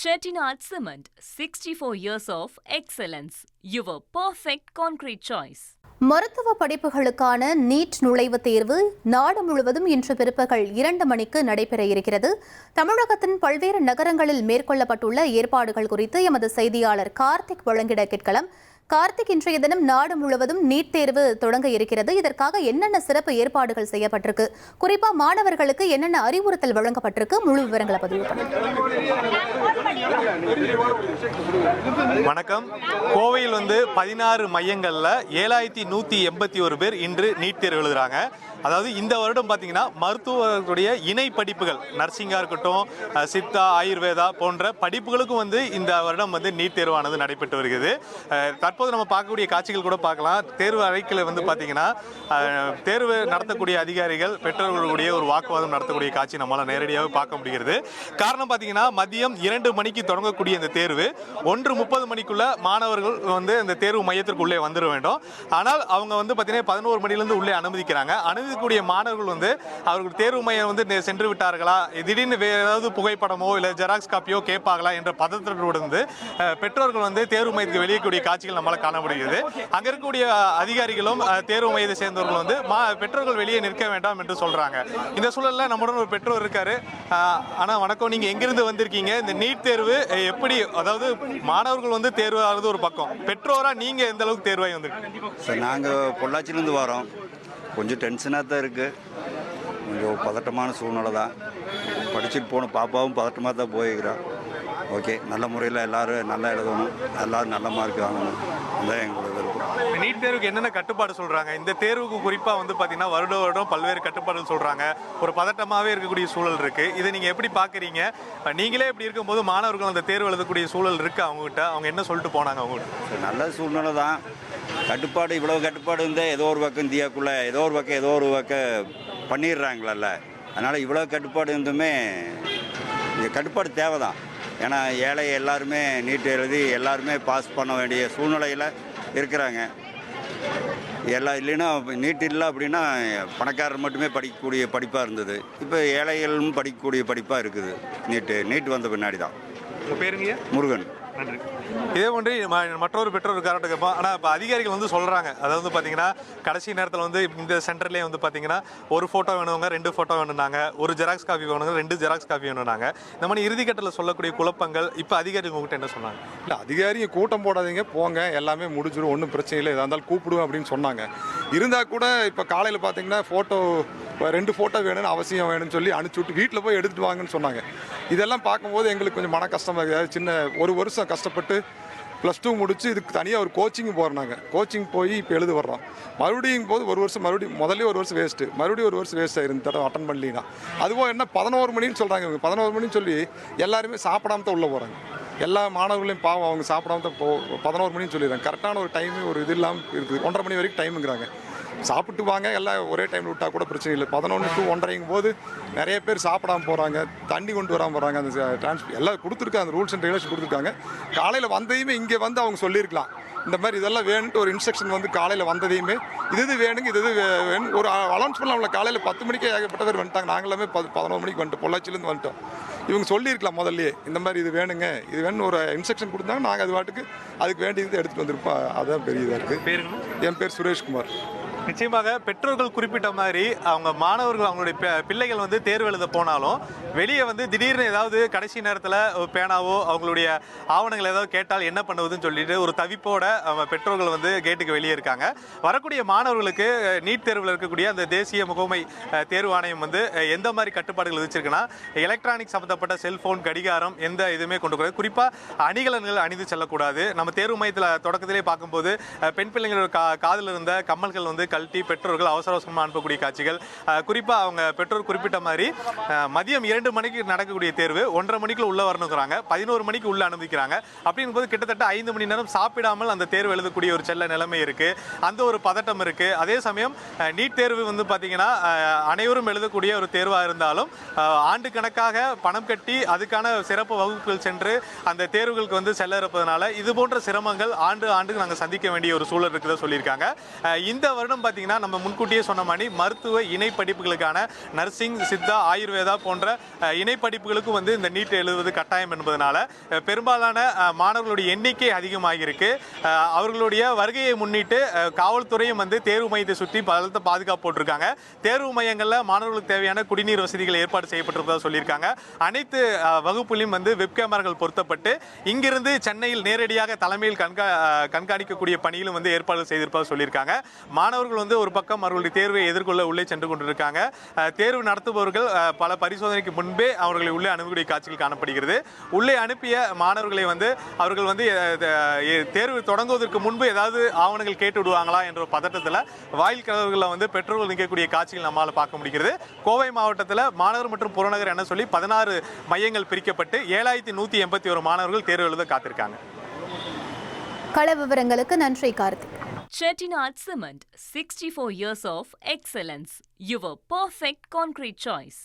Chettinad Cement, 64 years of excellence. Your perfect concrete choice. மருத்துவ படிப்புகளுக்கான NEET நுழைவுத் தேர்வு நாடு முழுவதும் இன்று பிற்பகல் 2 மணிக்கு நடைபெற இருக்கிறது. தமிழகத்தின் பல்வேறு நகரங்களில் மேற்கொள்ளப்பட்டுள்ள ஏற்பாடுகள் குறித்து எமது செய்தியாளர் கார்த்திக் வழங்கிட கேட்கலாம். கார்த்திக், இன்றைய தினம் நாடு முழுவதும் நீட் தேர்வு தொடங்க இருக்கிறது. இதற்காக என்னென்ன சிறப்பு ஏற்பாடுகள் செய்யப்பட்டிருக்கு, குறிப்பா மாணவர்களுக்கு என்னென்ன அறிவுறுத்தல் வழங்கப்பட்டிருக்கு, முழு விவரங்களை பதிவு பண்ணுங்க. வணக்கம். கோவையில் 16 மையங்கள்ல 7181 பேர் இன்று நீட் தேர்வு எழுதுறாங்க. அதாவது இந்த வருடம் பார்த்தீங்கன்னா மருத்துவர்களுடைய இணை படிப்புகள், நர்சிங்காக இருக்கட்டும், சித்தா, ஆயுர்வேதா போன்ற படிப்புகளுக்கும் இந்த வருடம் நீட் தேர்வானது நடைபெற்று வருகிறது. தற்போது நம்ம பார்க்கக்கூடிய காட்சிகள் கூட பார்க்கலாம். தேர்வு அறைக்கில் பார்த்தீங்கன்னா தேர்வு நடத்தக்கூடிய அதிகாரிகள் பெற்றோர்களுடைய ஒரு வாக்குவாதம் நடத்தக்கூடிய காட்சி நம்மளால் நேரடியாக பார்க்க முடிகிறது. காரணம் பார்த்தீங்கன்னா மதியம் 2 மணிக்கு தொடங்கக்கூடிய இந்த தேர்வு 1:30 மணிக்குள்ள மாணவர்கள் இந்த தேர்வு மையத்திற்கு உள்ளே வந்துட வேண்டும். ஆனால் அவங்க பார்த்தீங்கன்னா 11 மணிலேருந்து உள்ளே அனுமதிக்கிறாங்க. அனுமதிக்கக்கூடிய மாணவர்கள் அவர்கள் தேர்வு மையம் சென்று விட்டார்களா, திடீர்னு வேற ஏதாவது புகைப்படமோ இல்லை ஜெராக்ஸ் காப்பியோ கேட்பாங்களா என்ற பதற்றத்தோடு பெற்றோர்கள் தேர்வு மையத்துக்கு வெளியேக்கூடிய காட்சிகள் நம்மளால் காண முடிகிறது. அங்க இருக்கக்கூடிய அதிகாரிகளும் தேர்வு மையத்தை சேர்ந்தவர்கள் பெற்றோர்கள் வெளியே நிற்க வேண்டாம் என்று சொல்றாங்க. இந்த சூழல்ல நம்முடன் ஒரு பெற்றோர் இருக்காரு. ஆனா வணக்கம், நீங்க எங்கிருந்து வந்திருக்கீங்க? இந்த நீட் தேர்வு எப்படி, அதாவது மாணவர்கள் தேர்வு ஆகுது ஒரு பக்கம், பெற்றோரா நீங்க எந்த அளவுக்கு தேர்வாகி வந்திருக்கீங்க? நாங்க பொள்ளாச்சியிலிருந்து வரோம். கொஞ்சம் டென்ஷனாக தான் இருக்குது, கொஞ்சம் பதட்டமான சூழ்நிலை தான். படிச்சுட்டு போன பாப்பாவும் பதட்டமாக தான் போயிருக்கிறோம். ஓகே, நல்ல முறையில் எல்லோரும் நல்லா எழுதணும், எல்லோரும் நல்ல மார்க் வாங்கணும், அதுதான் எங்களோட விருப்பம். நீட் தேர்வுக்கு என்னென்ன கட்டுப்பாடு சொல்கிறாங்க? இந்த தேர்வுக்கு குறிப்பாக பார்த்தீங்கன்னா வருடம் பல்வேறு கட்டுப்பாடுகள் சொல்கிறாங்க. ஒரு பதட்டமாகவே இருக்கக்கூடிய சூழல் இருக்குது. இதை நீங்கள் எப்படி பார்க்குறீங்க? நீங்களே இப்படி இருக்கும்போது மாணவர்கள் அந்த தேர்வு எழுதக்கூடிய சூழல் இருக்குது அவங்ககிட்ட, அவங்க என்ன சொல்லிட்டு போனாங்க அவங்ககிட்ட? நல்ல சூழ்நிலை தான். கட்டுப்பாடு, இவ்வளோ கட்டுப்பாடு இருந்தால் ஏதோ ஒரு பக்கம் இந்தியாவுக்குள்ளே ஏதோ ஒரு பக்கம் பண்ணிடுறாங்களல்ல. அதனால் இவ்வளோ கட்டுப்பாடு இருந்துமே இங்கே கட்டுப்பாடு தேவை தான். ஏன்னா ஏழை எல்லாருமே நீட் எழுதி எல்லாருமே பாஸ் பண்ண வேண்டிய சூழ்நிலையில் இருக்கிறாங்க. இல்லைன்னா நீட் இல்லை அப்படின்னா பணக்காரர் மட்டுமே படிக்கக்கூடிய படிப்பாக இருந்தது. இப்போ ஏழைகளும் படிக்கக்கூடிய படிப்பாக இருக்குது. நீட் வந்த பின்னாடி தான். உங்கள் பேருங்க? முருகன். நன்றி. இதே போன்று மற்றொரு பெற்றோர் கரெக்டாக கேட்போம். ஆனால் இப்போ அதிகாரிகள் சொல்கிறாங்க, அதாவது பார்த்தீங்கன்னா கடைசி நேரத்தில் இந்த சென்டர்லேயே பார்த்தீங்கன்னா ஒரு ஃபோட்டோ வேணுங்க, 2 ஃபோட்டோ வேணுனாங்க, ஒரு ஜெராக்ஸ் காப்பி வேணுங்க, 2 ஜெராக்ஸ் காப்பி வேணுனாங்க. இந்த மாதிரி இறுதிக்கட்டத்தில் சொல்லக்கூடிய குழப்பங்கள் இப்போ அதிகாரிகள் உங்கள்கிட்ட என்ன சொன்னாங்க? இல்லை, அதிகாரியை கூட்டம் போடாதீங்க, போங்க, எல்லாமே முடிஞ்சிடும், ஒன்றும் பிரச்சனை இல்லை, எதாக இருந்தாலும் கூப்பிடுவேன் அப்படின்னு சொன்னாங்க. இருந்தால் கூட இப்போ காலையில் பார்த்தீங்கன்னா ஃபோட்டோ 2 ஃபோட்டோ வேணும்னு அவசியம் வேணும்னு சொல்லி அனுப்பிச்சி விட்டு வீட்டில் போய் எடுத்துகிட்டு வாங்கன்னு சொன்னாங்க. இதெல்லாம் பார்க்கும்போது எங்களுக்கு கொஞ்சம் மன கஷ்டமாக இருக்குது. சின்ன ஒரு வருஷம் கஷ்டப்பட்டு +2 முடிச்சு இதுக்கு தனியாக ஒரு கோச்சிங் போகிறாங்க. கோச்சிங் போய் இப்போ எழுத வர்றோம். மறுபடியும் போது ஒரு வருஷம் முதல்ல ஒரு வருஷம் வேஸ்ட்டு, மறுபடியும் ஒரு வருஷம் வேஸ்ட் ஆயிருந்து தடவை அட்டன் பண்ணலினா. அதுவும் என்ன 11 மணின்னு சொல்கிறாங்க. இவங்க 11 மணின்னு சொல்லி எல்லாருமே சாப்பிடாம தான் உள்ளே போகிறாங்க. எல்லா மாணவர்களையும் பாவம், அவங்க சாப்பிடாம தான் 11 மணின்னு சொல்லிடுறாங்க. கரெக்டான ஒரு டைமு ஒரு இது இல்லாமல் இருக்குது. 1:30 மணி வரைக்கும் டைமுங்கிறாங்க. சாப்பிட்டு வாங்க, எல்லாம் ஒரே டைமில் விட்டால் கூட பிரச்சனை இல்லை. 11 to 1:30 போது நிறைய பேர் சாப்பிடாமல் போகிறாங்க, தண்ணி கொண்டு வராமல் போகிறாங்க. அந்த எல்லாம் கொடுத்துருக்காங்க, அந்த ரூல்ஸ் அண்ட் ரெகுலேஷன் கொடுத்துருக்காங்க. காலையில் வந்ததையுமே இங்கே அவங்க சொல்லியிருக்கலாம், இந்த மாதிரி இதெல்லாம் வேணுன்ட்டு ஒரு இன்ஸ்ட்ரக்ஷன் காலையில் வந்ததையுமே இது வேணுங்க, இது வேணும் ஒரு அலௌன்ஸ் பண்ணலாம்ல. காலையில் 10 மணிக்கே ஏகப்பட்ட பேர் வந்துட்டாங்க. நாங்களுமே 11 மணிக்கு வந்துட்டோம், பொள்ளாச்சிலேருந்து வந்துட்டோம். இவங்க சொல்லியிருக்கலாம் முதல்லையே, இந்த மாதிரி இது வேணுங்க, இது வேணும்னு ஒரு இன்ஸ்ட்ரக்ஷன் கொடுத்தாங்க. நாங்கள் அது வாட்டுக்கு அதுக்கு வேண்டியது எடுத்துகிட்டு வந்திருப்போம். அதுதான் பெரிய இதாக இருக்குது. என் பேர் சுரேஷ்குமார். நிச்சயமாக பெற்றோர்கள் குறிப்பிட்ட மாதிரி அவங்க மாணவர்கள், அவங்களுடைய பிள்ளைகள் தேர்வு எழுத போனாலும் வெளியே திடீர்னு ஏதாவது கடைசி நேரத்தில் பேனாவோ அவங்களுடைய ஆவணங்கள் ஏதாவது கேட்டால் என்ன பண்ணுவதுன்னு சொல்லிட்டு ஒரு தவிப்போட அவங்க பெற்றோர்கள் கேட்டுக்கு வெளியே இருக்காங்க. வரக்கூடிய மாணவர்களுக்கு நீட் தேர்வில் இருக்கக்கூடிய அந்த தேசிய முகமை தேர்வு ஆணையம் எந்த மாதிரி கட்டுப்பாடுகள் விதிச்சிருக்குன்னா, எலக்ட்ரானிக் சம்மந்தப்பட்ட செல்போன், கடிகாரம் எந்த இதுவுமே கொண்டு போகிறது. குறிப்பாக அணிகலன்கள் அணிந்து செல்லக்கூடாது. நம்ம தேர்வு மையத்தில் தொடக்கத்திலே பார்க்கும்போது பெண் பிள்ளைங்களோட காதில் இருந்த கம்மல்கள் கழட்டி பெற்றோர்கள் அவசரமாக அனுப்பக்கூடிய காட்சிகள். குறிப்பாக அவங்க பெற்றோர் குறிப்பிட்ட மாதிரி மதியம் 2 மணிக்கு நடக்கக்கூடிய தேர்வு 1:30 மணிக்குள்ள உள்ள வரணுங்கிறாங்க, 11 மணிக்கு உள்ள அனுமதிக்கிறாங்க. அப்படிங்கும் போது கிட்டத்தட்ட 5 மணி நேரம் சாப்பிடாமல் அந்த தேர்வு எழுதக்கூடிய ஒரு செல்ல நிலைமை இருக்கு. அந்த ஒரு பதட்டம் இருக்கு. அதே சமயம் நீட் தேர்வு பார்த்தீங்கன்னா அனைவரும் எழுதக்கூடிய ஒரு தேர்வாக இருந்தாலும் ஆண்டு கணக்காக பணம் கட்டி அதுக்கான சிறப்பு வகுப்புகள் சென்று அந்த தேர்வுகளுக்கு செல்ல இருப்பதனால இது போன்ற சிரமங்கள் ஆண்டுக்கு நாங்கள் சந்திக்க வேண்டிய ஒரு சூழல் இருக்கிறத சொல்லியிருக்காங்க. இந்த வருடம் பார்த்தீங்கன்னா நம்ம முன்கூட்டியே சொன்ன மாதிரி மருத்துவ இணை படிப்புகளுக்கான நர்சிங், சித்தா, ஆயுர்வேதா போன்ற இணை படிப்புகளுக்கும் வந்து இந்த நீட் எழுதுவது கட்டாயம் என்பதனால பெரும்பாலான மாணவர்களுடைய எண்ணிக்கை அதிகமாகியிருக்கு. அவர்களுடைய வருகையை முன்னிட்டு காவல்துறையும் வந்து தேர்வு மையத்தை சுற்றி பலத்த பாதுகாப்பு போட்டிருக்காங்க. தேர்வு மையங்களில் மாணவர்களுக்கு தேவையான குடிநீர் வசதிகள் ஏற்பாடு செய்யப்பட்டிருப்பதாக சொல்லியிருக்காங்க. அனைத்து வகுப்புலையும் வந்து வெப் கேமராக்கள் பொருத்தப்பட்டு இங்கிருந்து சென்னையில் நேரடியாக தலைமையில் கண்காணிக்கக்கூடிய பணியிலும் வந்து ஏற்பாடு செய்திருப்பதாக சொல்லியிருக்காங்க. மாணவர்கள் வந்து ஒரு பக்கம் அவர்களுடைய தேர்வை எதிர்கொள்ள உள்ளே சென்று கொண்டிருக்காங்க. தேர்வு நடத்துபவர்கள் பல பரிசோதனைக்கு முன்பே அவர்களை உள்ளே அனுப்பக்கூடிய காட்சிகள் காணப்படுகிறது. உள்ளே அனுப்பிய மாணவர்களை வந்து அவர்கள் வந்து தேர்வு தொடங்குவதற்கு முன்பு ஏதாவது ஆவணங்கள் கேட்டு விடுவாங்களா என்ற பதட்டத்தில் வாயில் கதவுகளில் வந்து பெற்றோர்கள் நிற்கக்கூடிய காட்சிகள் நம்மால் பார்க்க முடிகிறது. கோவை மாவட்டத்தில் மாநகர் மற்றும் புறநகர் என சொல்லி 16 மையங்கள் பிரிக்கப்பட்டு 7181 மாணவர்கள் தேர்வு எழுத காத்திருக்காங்க. கள விவரங்களுக்கு நன்றி Karthik. Chettinad Cement, 64 years of excellence. Your perfect concrete choice.